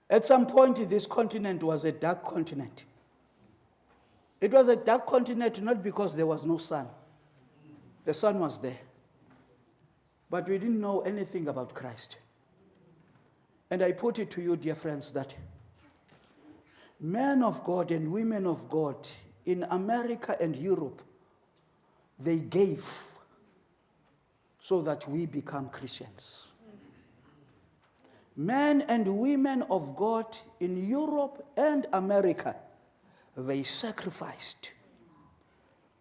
At some point, this continent was a dark continent. It was a dark continent not because there was no sun. The sun was there. But we didn't know anything about Christ. And I put it to you, dear friends, that men of God and women of God in America and Europe, they gave so that we become Christians. Men and women of God in Europe and America, they sacrificed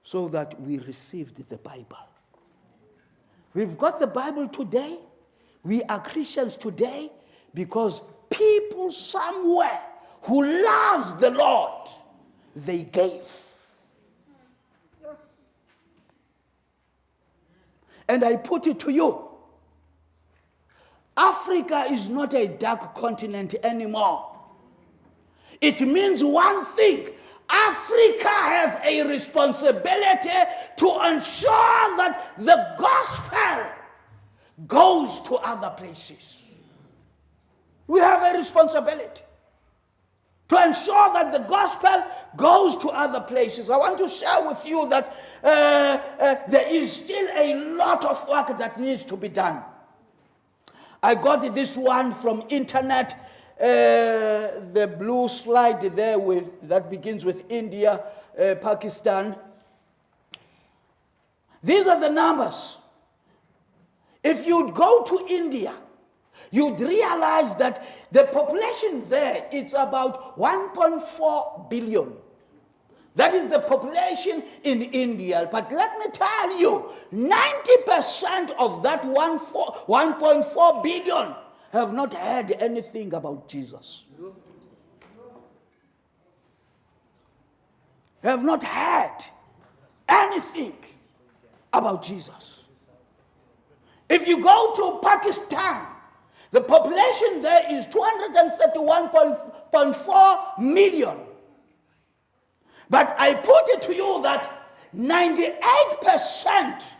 so that we received the Bible. We've got the Bible today. We are Christians today because people somewhere who loves the Lord, they gave. And I put it to you, Africa is not a dark continent anymore. It means one thing. Africa has a responsibility to ensure that the gospel goes to other places. We have a responsibility to ensure that the gospel goes to other places. I want to share with you that there is still a lot of work that needs to be done. I got this one from internet, the blue slide there that begins with India, Pakistan. These are the numbers. If you'd go to India, you'd realize that the population there, it's about 1.4 billion. That is the population in India. But let me tell you, 90% of that 1.4 billion have not heard anything about Jesus. Have not heard anything about Jesus. If you go to Pakistan, the population there is 231.4 million. But I put it to you that 98%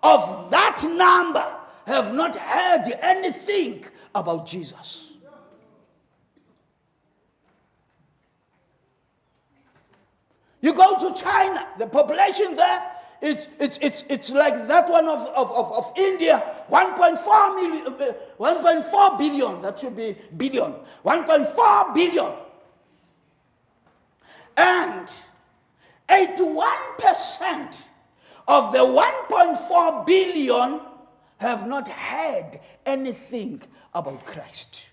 of that number have not heard anything about Jesus. You go to China, the population there, it's like that one of India, 1.4 billion, that should be billion, 1.4 billion. And 81% of the 1.4 billion have not heard anything about Christ.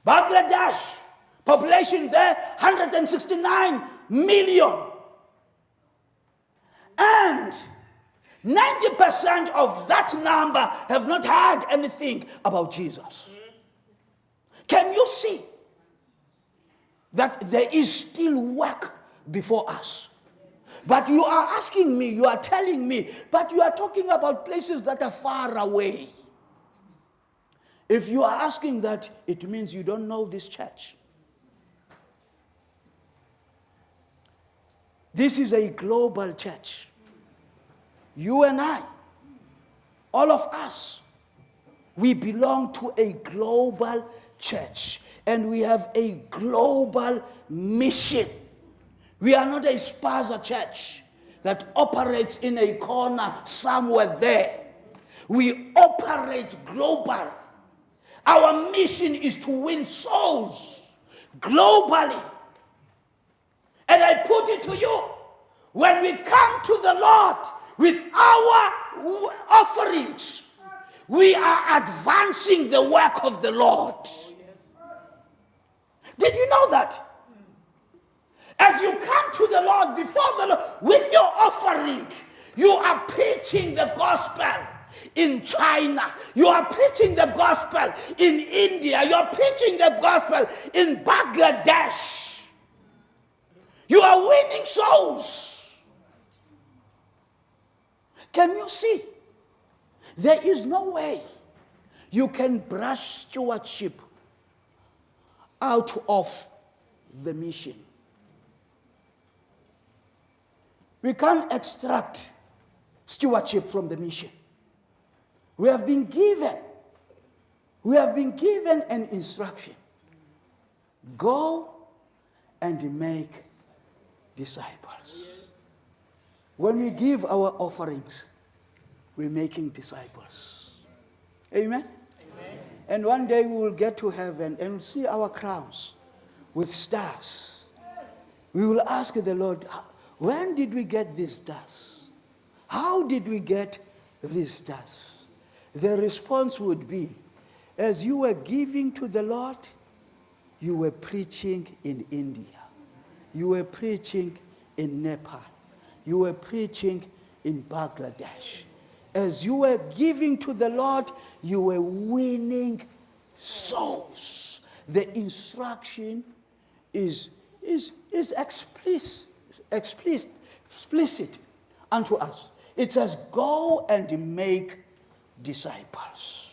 Bangladesh, population there, 169 million. And 90% of that number have not heard anything about Jesus. Can you see that there is still work before us? But you are asking me, you are telling me, but you are talking about places that are far away. If you are asking that, it means you don't know this church. This is a global church. You and I, all of us, we belong to a global church. And we have a global mission. We are not a Spaza church that operates in a corner somewhere there. We operate global. Our mission is to win souls globally. And I put it to you, when we come to the Lord with our offerings, we are advancing the work of the Lord. Did you know that? As you come to the Lord, before the Lord, with your offering, you are preaching the gospel in China. You are preaching the gospel in India. You are preaching the gospel in Bangladesh. You are winning souls. Can you see? There is no way you can brush stewardship out of the mission. We can't extract stewardship from the mission. We have been given We have been given an instruction. Go and make disciples. When we give our offerings, we're making disciples. Amen? Amen? And one day we will get to heaven and we'll see our crowns with stars. We will ask the Lord, when did we get these stars? How did we get these stars? The response would be, as you were giving to the Lord, you were preaching in India. You were preaching in Nepal. You were preaching in Bangladesh. As you were giving to the Lord, you were winning souls. The instruction is explicit unto us. It says, go and make disciples.